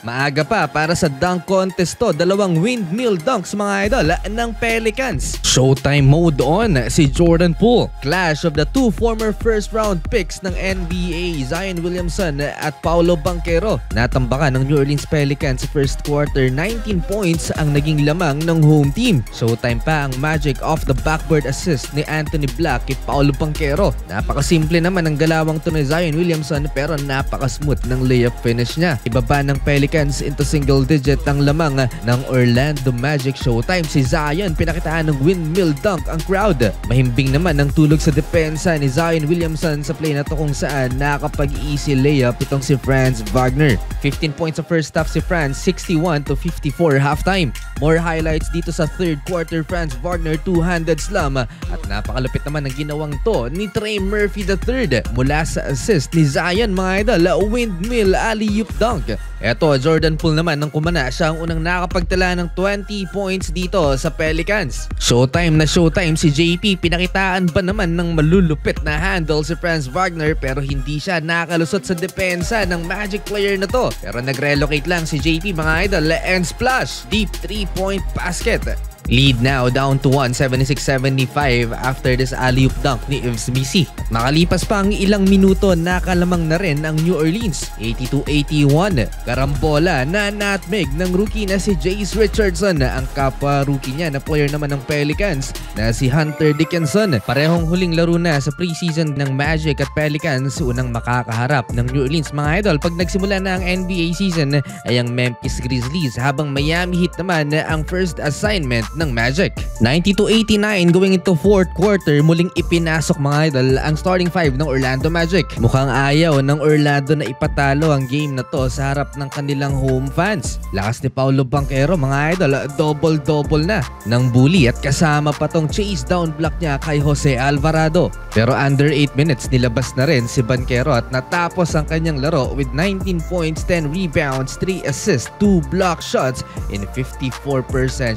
Maaga pa para sa dunk contest to, dalawang windmill dunks mga idol ng Pelicans. Showtime mode on si Jordan Poole. Clash of the two former first round picks ng NBA, Zion Williamson at Paolo Banchero. Natambakan ng New Orleans Pelicans sa first quarter, 19 points ang naging lamang ng home team. Showtime pa ang magic off the backboard assist ni Anthony Black kay Paolo Banchero. Napakasimple naman ang galawang to ni Zion Williamson pero napakasmooth ng layup finish niya. Ibaba ng Pelicans into single digit ang lamang ng Orlando Magic. Showtime si Zion, pinakitaan ng windmill dunk ang crowd. Mahimbing naman ang tulog sa depensa ni Zion Williamson sa play na to kung saan nakapag-easy layup itong si Franz Wagner. 15 points sa first half si Franz, 61-54 halftime. More highlights dito sa third quarter. Franz Wagner two-handed slam at napakalupit naman ang ginawang to ni Trey Murphy III mula sa assist ni Zion mga idol, windmill alley-oop dunk. Eto, Jordan Poole naman ng kumana, siya ang unang nakapagtala ng 20 points dito sa Pelicans. Showtime na showtime si JP, pinakitaan ba naman ng malulupit na handle si Franz Wagner pero hindi siya nakalusot sa depensa ng Magic player na to. Pero nag-relocate lang si JP mga idol and splash, deep 3-point basket. Lead now down to 1, 76-75 after this alley-oop dunk ni Yves Missi. Makalipas pa ang ilang minuto, nakalamang na rin ang New Orleans, 82-81. Karambola na nutmeg ng rookie na si Jace Richardson, ang kapwa-rookie niya na player naman ng Pelicans na si Hunter Dickinson. Parehong huling laro na sa preseason ng Magic at Pelicans, unang makakaharap ng New Orleans mga idol pag nagsimula na ang NBA season ay ang Memphis Grizzlies, habang Miami Heat naman ang first assignment ng Magic. 90-89 going into fourth quarter, muling ipinasok mga idol ang starting five ng Orlando Magic. Mukhang ayaw ng Orlando na ipatalo ang game na to sa harap ng kanilang home fans. Lakas ni Paolo Banchero mga idol, double-double na ng bully at kasama pa tong chase down block niya kay Jose Alvarado. Pero under 8 minutes nilabas na rin si Banchero at natapos ang kanyang laro with 19 points, 10 rebounds, 3 assists, 2 block shots in 54%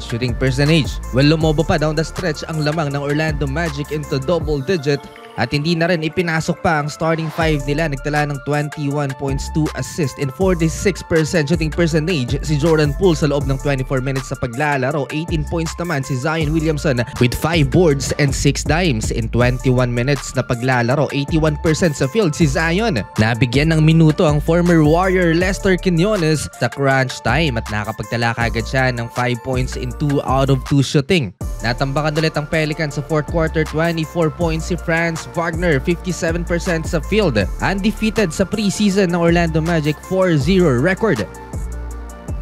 shooting percentage. Well, lumobo pa down the stretch ang lamang ng Orlando Magic into double digit at hindi na rin ipinasok pa ang starting five nila. Nagtala ng 21 points, 2 assists and 46% shooting percentage si Jordan Poole sa loob ng 24 minutes sa paglalaro. 18 points naman si Zion Williamson with 5 boards and 6 dimes in 21 minutes na paglalaro. 81% sa field si Zion. Nabigyan ng minuto ang former Warrior Lester Quinones sa crunch time at nakapagtala kagad siya ng 5 points in 2 out of 2 shooting. Natambakan ulit ang Pelicans sa fourth quarter, 24 points si Franz Wagner, 57% sa field. Undefeated sa preseason ng Orlando Magic, 4-0 record.